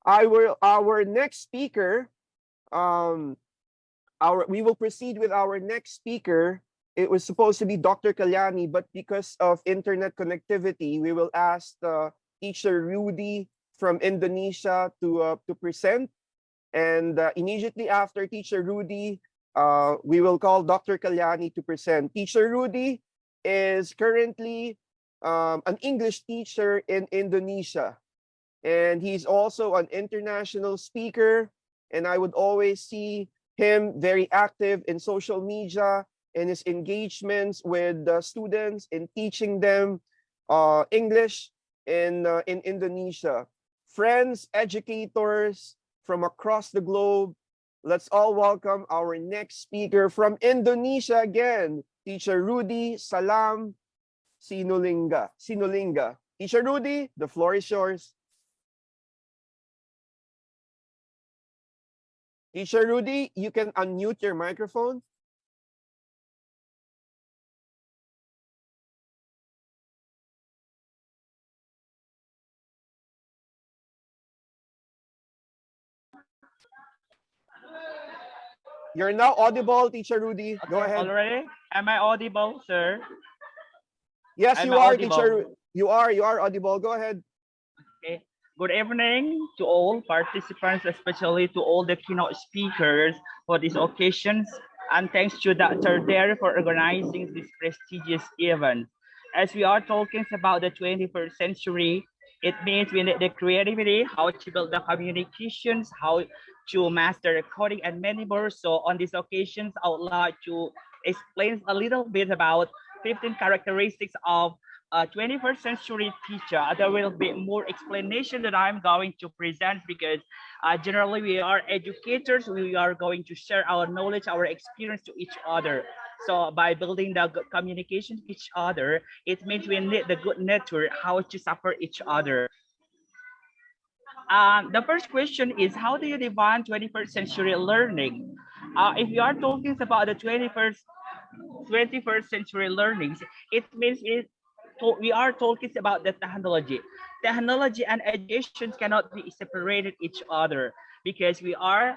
Our next speaker, um, we will proceed with our next speaker. It was supposed to be Dr. Kalyani, but because of internet connectivity, we will ask teacher Rudy from Indonesia to present. And immediately after teacher Rudy, we will call Dr. Kalyani to present. Teacher Rudy is currently an English teacher in Indonesia. And he's also an international speaker. And I would always see him very active in social media and his engagements with students in teaching them English in Indonesia. Friends, educators from across the globe, let's all welcome our next speaker from Indonesia again, Teacher Rudy Salam Sinulinga. Teacher Rudy, the floor is yours. Teacher Rudy, you can unmute your microphone. You're now audible, Teacher Rudy. Okay, Go ahead. already? Am I audible, sir? Yes, Am you I are, audible? Teacher. You are audible. Go ahead. Okay. Good evening to all participants, especially to all the keynote speakers for these occasions. And thanks to Dr. Derry for organizing this prestigious event. As we are talking about the 21st century, it means we need the creativity, how to build the communications, how to master the coding, and many more. So on these occasions, I would like to explain a little bit about 15 characteristics of a 21st century teacher. There will be more explanation that I'm going to present because generally we are educators. We are going to share our knowledge, our experience to each other. So by building the good communication to each other, it means we need the good network, how to support each other. The first question is, how do you define 21st century learning? If you are talking about the 21st century learnings, it means we are talking about the technology. Technology and education cannot be separated each other because we are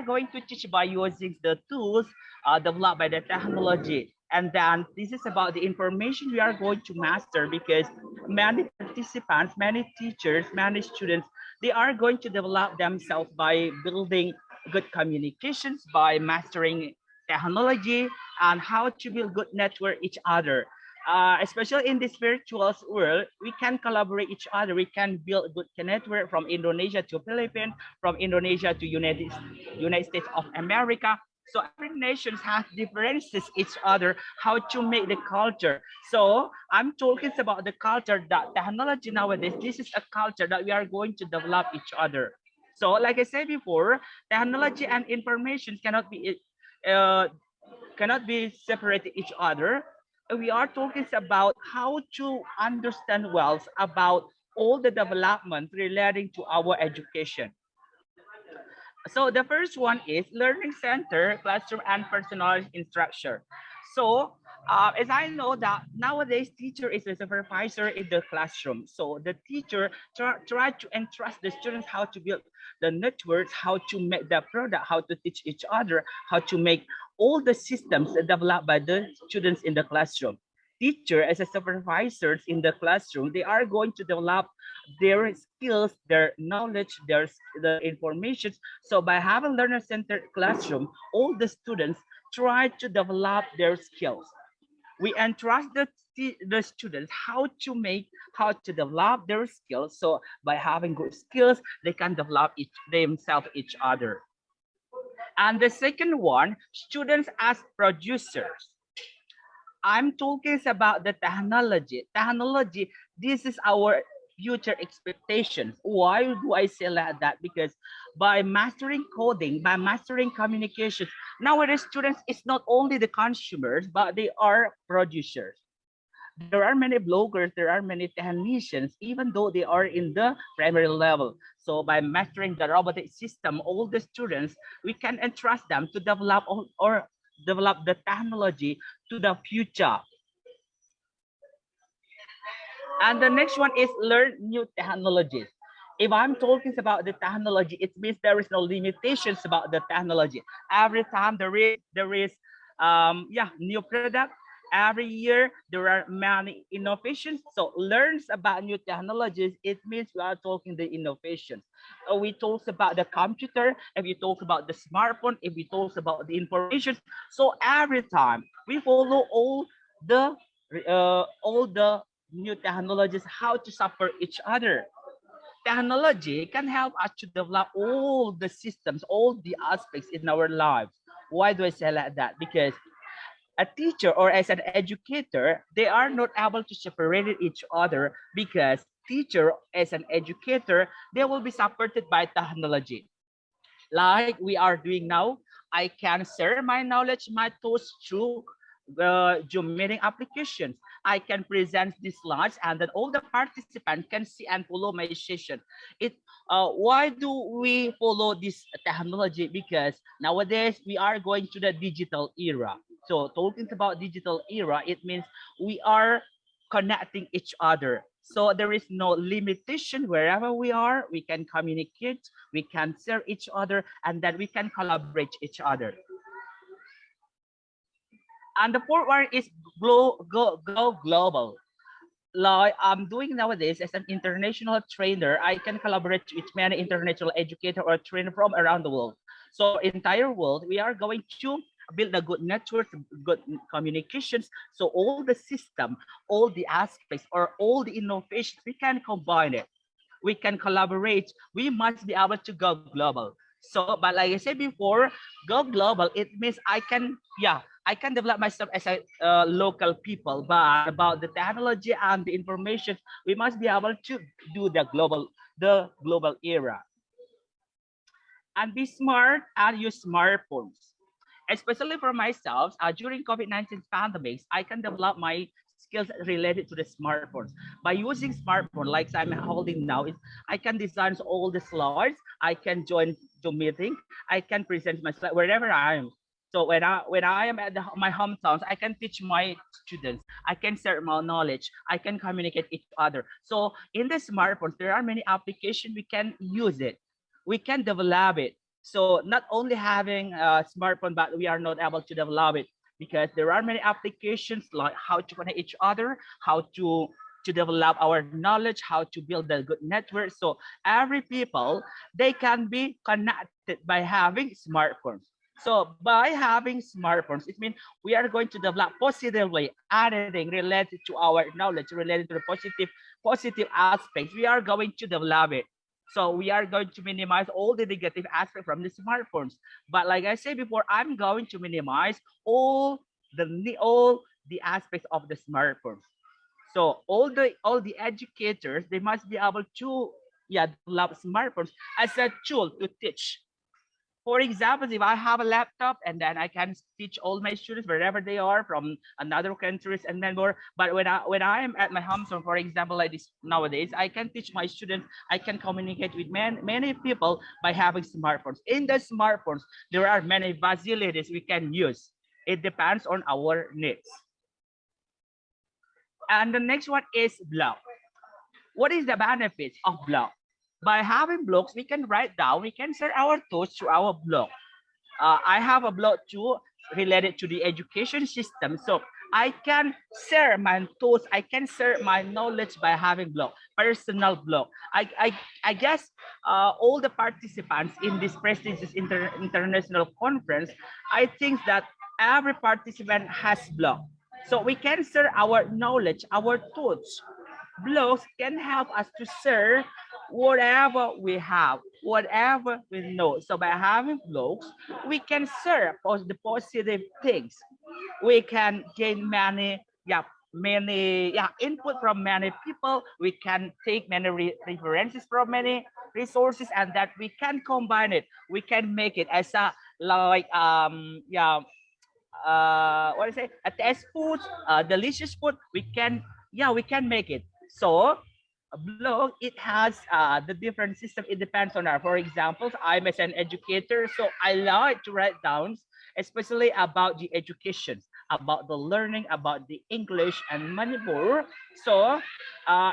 going to teach by using the tools developed by the technology. And then this is about the information we are going to master because many participants, many teachers, many students, they are going to develop themselves by building good communications, by mastering technology, and how to build good network each other. Especially in this virtual world, we can collaborate each other. We can build a good network from Indonesia to Philippines, from Indonesia to United States of America. So every nation has differences each other, how to make the culture. So I'm talking about the culture that technology nowadays, this is a culture that we are going to develop each other. So like I said before, technology and information uh, cannot be separated each other. We are talking about how to understand well about all the development relating to our education. So the first one is learning center, classroom, and personalized instruction. So as I know that nowadays teacher is a supervisor in the classroom. So the teacher try to entrust the students how to build the networks, how to make the product, how to teach each other, how to make all the systems developed by the students in the classroom. Teacher as a supervisors in the classroom, they are going to develop their skills, their knowledge, their information. So by having learner-centered classroom, all the students try to develop their skills. We entrust the students how to develop their skills. So by having good skills, they can develop themselves each other. And the second one, students as producers. I'm talking about the technology. Technology, this is our future expectations. Why do I say like that? Because by mastering coding, by mastering communications, nowadays students is not only the consumers, but they are producers. There are many bloggers, there are many technicians, even though they are in the primary level. So by mastering the robotic system, all the students, we can entrust them to develop or develop the technology to the future. And the next one is learn new technologies. If I'm talking about the technology, it means there is no limitations about the technology. Every time there is new product. Every year there are many innovations. So learns about new technologies. It means we are talking the innovations. We talk about the computer. If you talk about the smartphone, if we talk about the information. So every time we follow all the new technologies, how to support each other. Technology can help us to develop all the systems, all the aspects in our lives. Why do I say like that? Because a teacher or as an educator, they are not able to separate each other because teacher as an educator, they will be supported by technology. Like we are doing now, I can share my knowledge, my thoughts through Zoom meeting applications. I can present these slides and then all the participants can see and follow my session. Why do we follow this technology? Because nowadays we are going to the digital era. So talking about digital era, it means we are connecting each other. So there is no limitation wherever we are. We can communicate, we can share each other, and then we can collaborate each other. And the fourth one is go global. Like I'm doing nowadays as an international trainer, I can collaborate with many international educator or trainer from around the world. So entire world, we are going to build a good network, good communications. So all the system, all the aspects, or all the innovations, we can combine it. We can collaborate. We must be able to go global. So, but like I said before, go global, it means I can develop myself as a local people, but about the technology and the information, we must be able to do the global era. And be smart and use smartphones. Especially for myself, during COVID-19 pandemics, I can develop my skills related to the smartphones. By using smartphone, like I'm holding now, I can design all the slides, I can join the meeting, I can present my slide wherever I am. So when I am at my hometowns, I can teach my students, I can share my knowledge, I can communicate each other. So in the smartphones, there are many applications we can use it. We can develop it. So not only having a smartphone, but we are not able to develop it because there are many applications like how to connect each other, how to develop our knowledge, how to build a good network. So every people, they can be connected by having smartphones. So by having smartphones, it means we are going to develop positively anything related to our knowledge, related to the positive aspects. We are going to develop it. So we are going to minimize all the negative aspect from the smartphones. But like I said before, I'm going to minimize all the aspects of the smartphones. So all the educators, they must be able to develop smartphones as a tool to teach. For example, if I have a laptop and then I can teach all my students wherever they are from another countries and then more. But when I am at my home zone, for example, like this nowadays, I can teach my students. I can communicate with many people by having smartphones. In the smartphones, there are many facilities we can use. It depends on our needs. And the next one is blog. What is the benefits of blog? By having blogs, we can write down, we can share our thoughts to our blog. I have a blog too related to the education system. So I can share my thoughts, I can share my knowledge by having blog, personal blog. I guess all the participants in this prestigious international conference, I think that every participant has blog. So we can share our knowledge, our thoughts. Blogs can help us to share whatever we have, whatever we know. So by having blogs, we can share the positive things. We can gain many input from many people. We can take many references from many resources, and that we can combine it. We can make it as a like what I say, a taste food, delicious food. We can make it. So a blog, it has the different system. It depends on our, for example, I'm as an educator, so I like to write down especially about the education, about the learning about the English and Manipur. So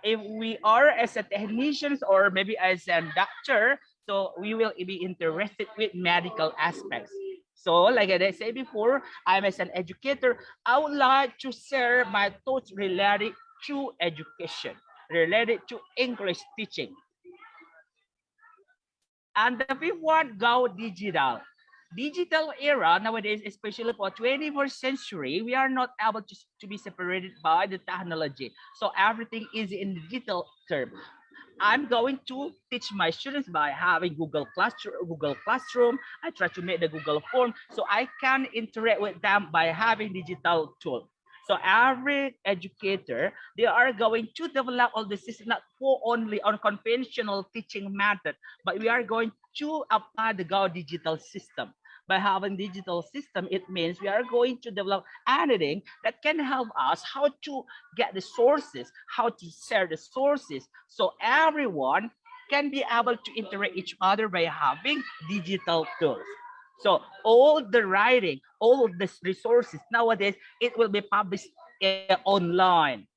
if we are as a technicians or maybe as a doctor, so we will be interested with medical aspects. So like I said before, I'm as an educator, I would like to share my thoughts related to education, related to English teaching. And the fifth one, go digital. Digital era nowadays, especially for 21st century, we are not able to be separated by the technology. So everything is in digital term. I'm going to teach my students by having Google Classroom. I try to make the Google Form so I can interact with them by having digital tool. So every educator, they are going to develop all the system not for only on conventional teaching method, but we are going to apply the Go digital system. By having digital system, it means we are going to develop anything that can help us how to get the sources, how to share the sources, so everyone can be able to interact each other by having digital tools. So all the writing, all of the resources nowadays, it will be published online.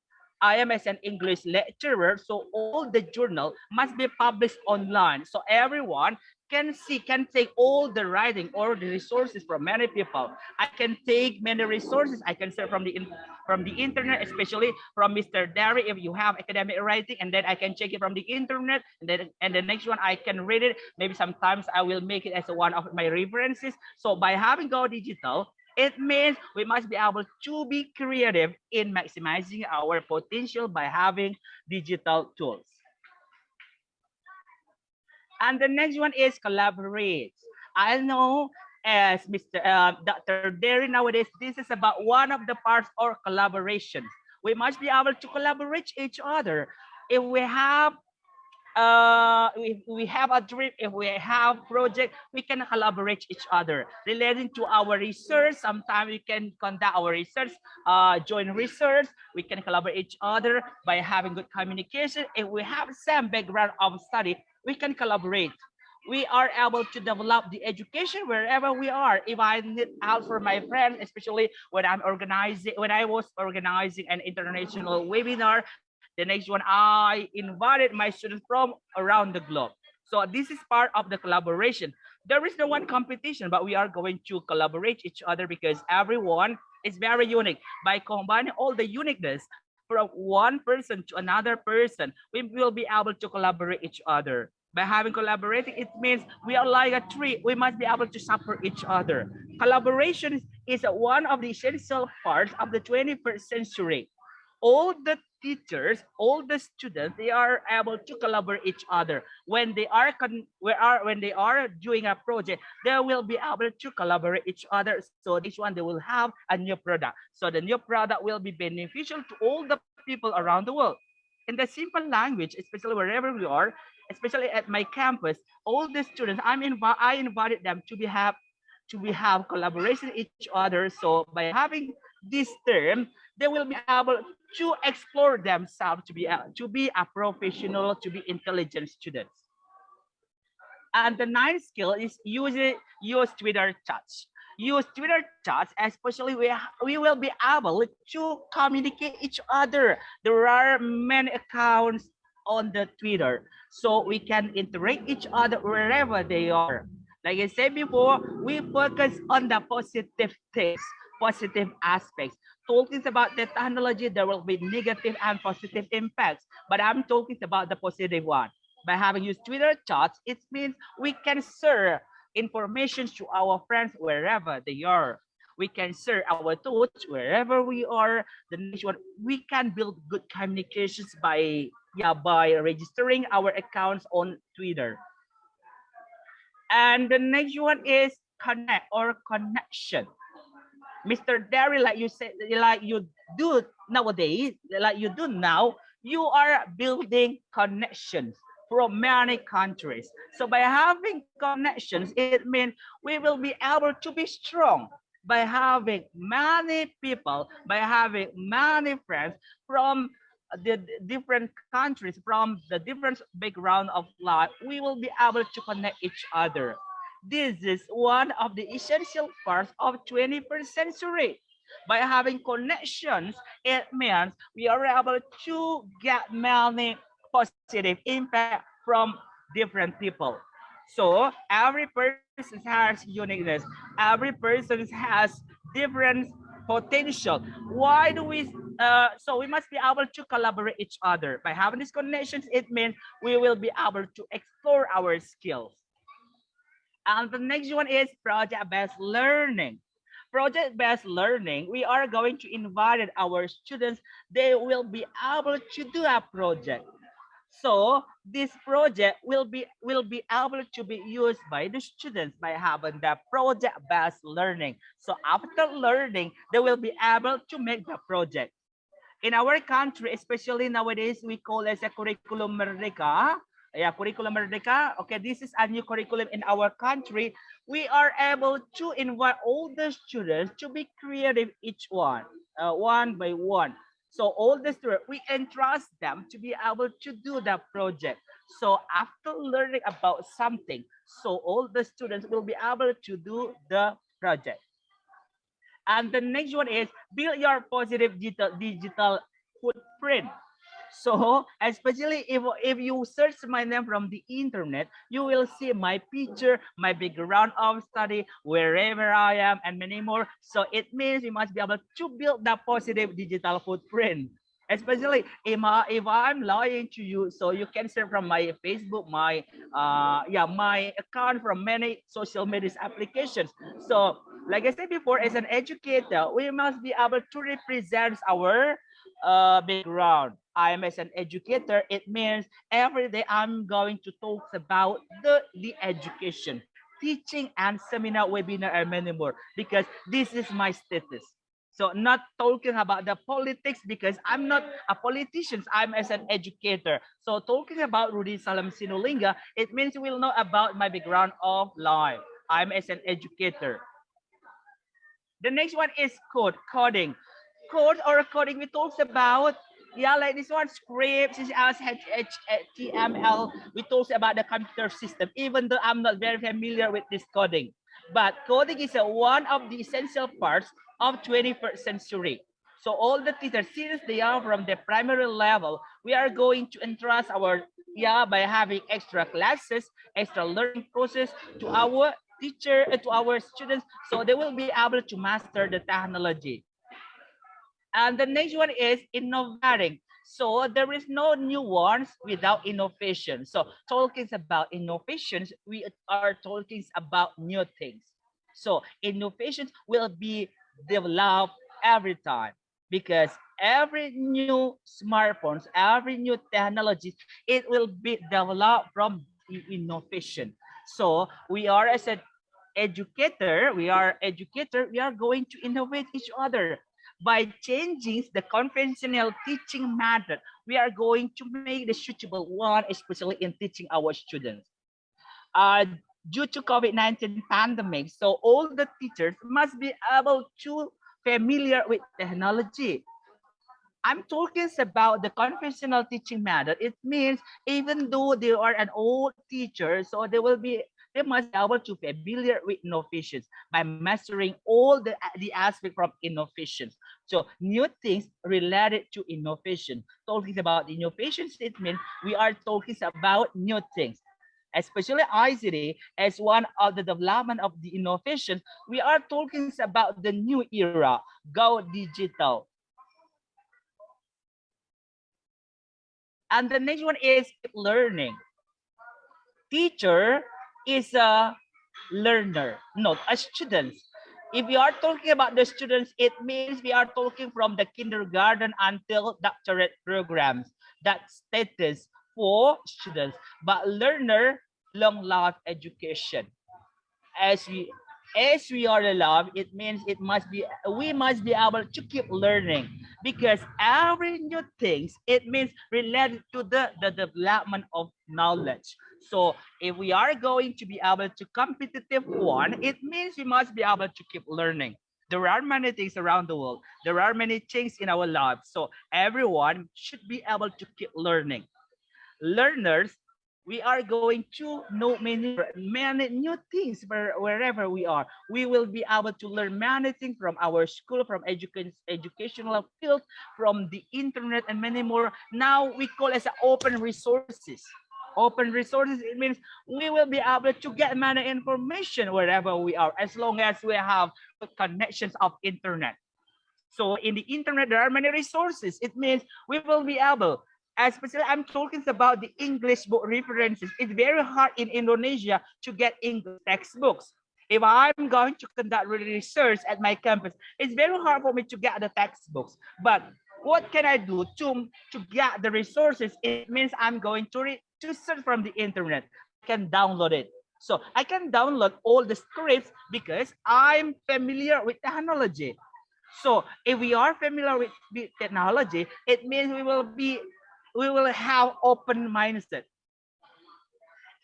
I am as an English lecturer, so all the journal must be published online. So everyone can see, can take all the writing or the resources from many people. I can take many resources. I can share from the internet, especially from Mr. Derry if you have academic writing, and then I can check it from the internet, and the next one I can read it. Maybe sometimes I will make it as one of my references. So by having Go Digital, it means we must be able to be creative in maximizing our potential by having digital tools. And the next one is collaborate. I know as Mr. Dr. Derry nowadays, this is about one of the parts or collaborations. We must be able to collaborate each other. If we have if we have a dream, if we have project, we can collaborate each other relating to our research. Sometimes we can conduct our research, join research. We can collaborate each other by having good communication. If we have same background of study, we can collaborate. We are able to develop the education wherever we are. If I need help for my friends, especially when I was organizing an international webinar, the next one, I invited my students from around the globe. So this is part of the collaboration. There is no one competition, but we are going to collaborate each other because everyone is very unique. By combining all the uniqueness from one person to another person, we will be able to collaborate each other. By having collaborating, it means we are like a tree. We must be able to support each other. Collaboration is one of the essential parts of the 21st century. All the teachers, all the students, they are able to collaborate each other. When they are doing a project, they will be able to collaborate each other. So this one, they will have a new product. So the new product will be beneficial to all the people around the world. In the simple language, especially wherever we are, especially at my campus, all the students, I invited them to have collaboration with each other. So by having this term, they will be able to explore themselves to be a professional, to be intelligent students. And the ninth skill is use Twitter chats. Use Twitter chats, especially we will be able to communicate each other. There are many accounts on the Twitter, so we can interact each other wherever they are. Like I said before, we focus on the positive things, positive aspects. Talking about the technology, there will be negative and positive impacts, but I'm talking about the positive one. By having used Twitter chats, it means we can share information to our friends wherever they are. We can share our thoughts wherever we are. The next one, we can build good communications by registering our accounts on Twitter. And the next one is connect or connection. Mr. Derry, like you said, like you do nowadays, like you do now, you are building connections from many countries. So by having connections, it means we will be able to be strong by having many people, by having many friends from the different countries, from the different background of life. We will be able to connect each other. This is one of the essential parts of 21st century. By having connections, it means we are able to get many positive impact from different people. So every person has uniqueness. Every person has different potential. Why do we? So we must be able to collaborate each other. By having these connections, it means we will be able to explore our skills. And the next one is project-based learning. Project-based learning, we are going to invite our students. They will be able to do a project. So this project will be able to be used by the students by having the project-based learning. So after learning, they will be able to make the project. In our country, especially nowadays, we call it a curriculum merdeka. Yeah, curriculum merdeka. Okay, this is a new curriculum in our country. We are able to invite all the students to be creative, each one by one. So all the students, we entrust them to be able to do the project. So after learning about something, so all the students will be able to do the project. And the next one is build your positive digital footprint. So especially if you search my name from the internet, you will see my picture, my background of study, wherever I am, and many more. So it means you must be able to build that positive digital footprint. Especially if I'm lying to you, so you can search from my Facebook, my account from many social media applications. So like I said before, as an educator, we must be able to represent our background. I am as an educator, it means every day I'm going to talk about the education, teaching and seminar, webinar, and many more, because this is my status. So not talking about the politics because I'm not a politician, I'm as an educator. So talking about Rudy Salam Sinulinga, it means you will know about my background of life. I'm as an educator. The next one is coding. Code or coding, we talked about, yeah, like this one, scripts, HTML. We talked about the computer system, even though I'm not very familiar with this coding. But coding is one of the essential parts of 21st century. So all the teachers, since they are from the primary level, we are going to entrust our, by having extra classes, extra learning process to our teacher, to our students, so they will be able to master the technology. And the next one is innovating. So there is no new ones without innovation. So talking about innovations, we are talking about new things. So innovations will be developed every time, because every new smartphones, every new technology, it will be developed from innovation. So we are as an educator, we are going to innovate each other by changing the conventional teaching method. We are going to make the suitable one, especially in teaching our students. Uh, Due to COVID-19 pandemic, so all the teachers must be able to familiar with technology. I'm talking about the conventional teaching method. It means even though they are an old teacher, so they must be able to familiar with innovations by mastering all the aspect from innovations. So new things related to innovation. Talking about innovations, it means we are talking about new things. Especially ICT as one of the development of the innovation, we are talking about the new era, go digital. And the next one is learning. Teacher is a learner, not a student. If we are talking about the students, it means we are talking from the kindergarten until doctorate programs. That status for students. But learner, long life education. As we are alive, it means we must be able to keep learning, because every new things, it means related to the development of knowledge. So if we are going to be able to competitive one, it means we must be able to keep learning. There are many things around the world, there are many things in our lives, so everyone should be able to keep learning. Learners We are going to know many new things wherever we are. We will be able to learn many things from our school, from educational field, from the internet, and many more. Now we call it open resources. Open resources, it means we will be able to get many information wherever we are, as long as we have connections of internet. So in the internet, there are many resources. It means we will be able, especially I'm talking about the English book references. It's very hard in Indonesia to get English textbooks. If I'm going to conduct research at my campus, it's very hard for me to get the textbooks. But what can I do to get the resources? It means I'm going to search from the internet. I can download it. So I can download all the scripts because I'm familiar with technology. So if we are familiar with technology, it means we will have open mindset.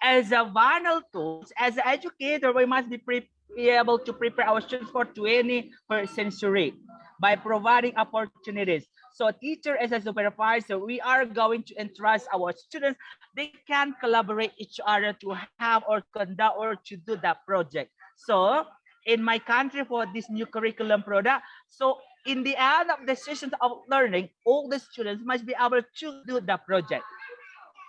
As a vinyl tools, as an educator, we must be able to prepare our students for 21st century by providing opportunities. So teacher as a supervisor, we are going to entrust our students. They can collaborate each other to have or conduct or to do that project. So in my country for this new curriculum product, so in the end of the sessions of learning, all the students must be able to do the project.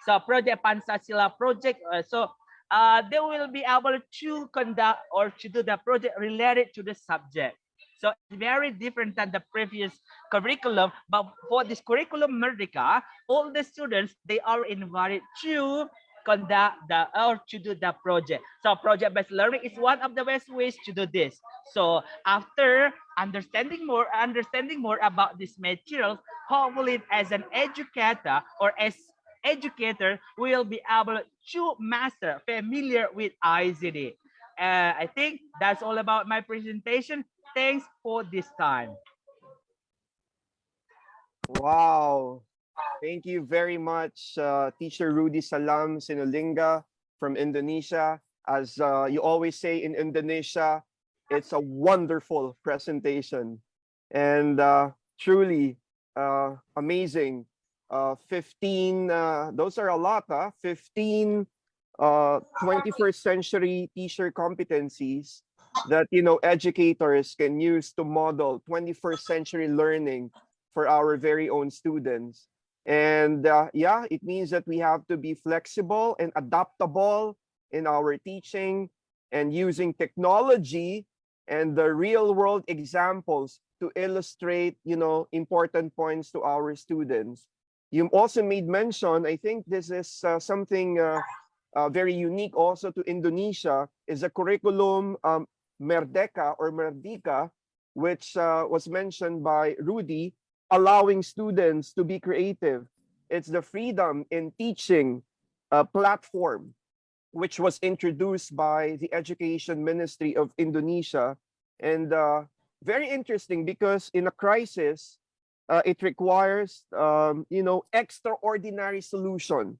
So project Pancasila project, they will be able to conduct or to do the project related to the subject. So it's very different than the previous curriculum. But for this curriculum Merdeka, all the students, they are invited to conduct or to do the project. So project-based learning is one of the best ways to do this. So after understanding more about these materials, hopefully as an educator or as educator will be able to master familiar with ICT. I think that's all about my presentation. Thanks for this time. Wow. Thank you very much, Teacher Rudy Salam Sinulinga from Indonesia. As you always say in Indonesia, it's a wonderful presentation and truly amazing. 15, those are a lot, 15 21st century teacher competencies that, you know, educators can use to model 21st century learning for our very own students. And yeah, it means that we have to be flexible and adaptable in our teaching and using technology and the real world examples to illustrate, you know, important points to our students. You also made mention, I think this is something very unique also to Indonesia, is a curriculum Merdeka or Merdeka, which was mentioned by Rudy, allowing students to be creative. It's the freedom in teaching platform, which was introduced by the Education Ministry of Indonesia. And very interesting because in a crisis, it requires, you know, extraordinary solution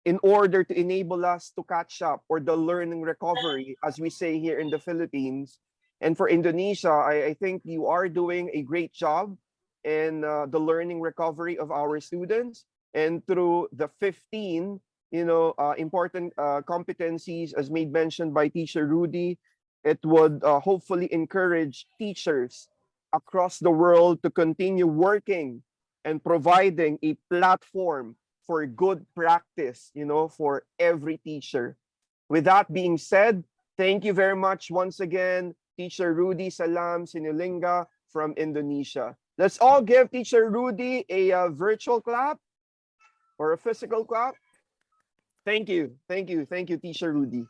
in order to enable us to catch up or the learning recovery, as we say here in the Philippines. And for Indonesia, I think you are doing a great job in the learning recovery of our students. And through the 15, you know, important competencies, as made mention by Teacher Rudy, it would hopefully encourage teachers across the world to continue working and providing a platform for good practice, you know, for every teacher. With that being said, thank you very much once again, Teacher Rudy Salam Sinulinga from Indonesia. Let's all give Teacher Rudy a virtual clap or a physical clap. Thank you, Teacher Rudy.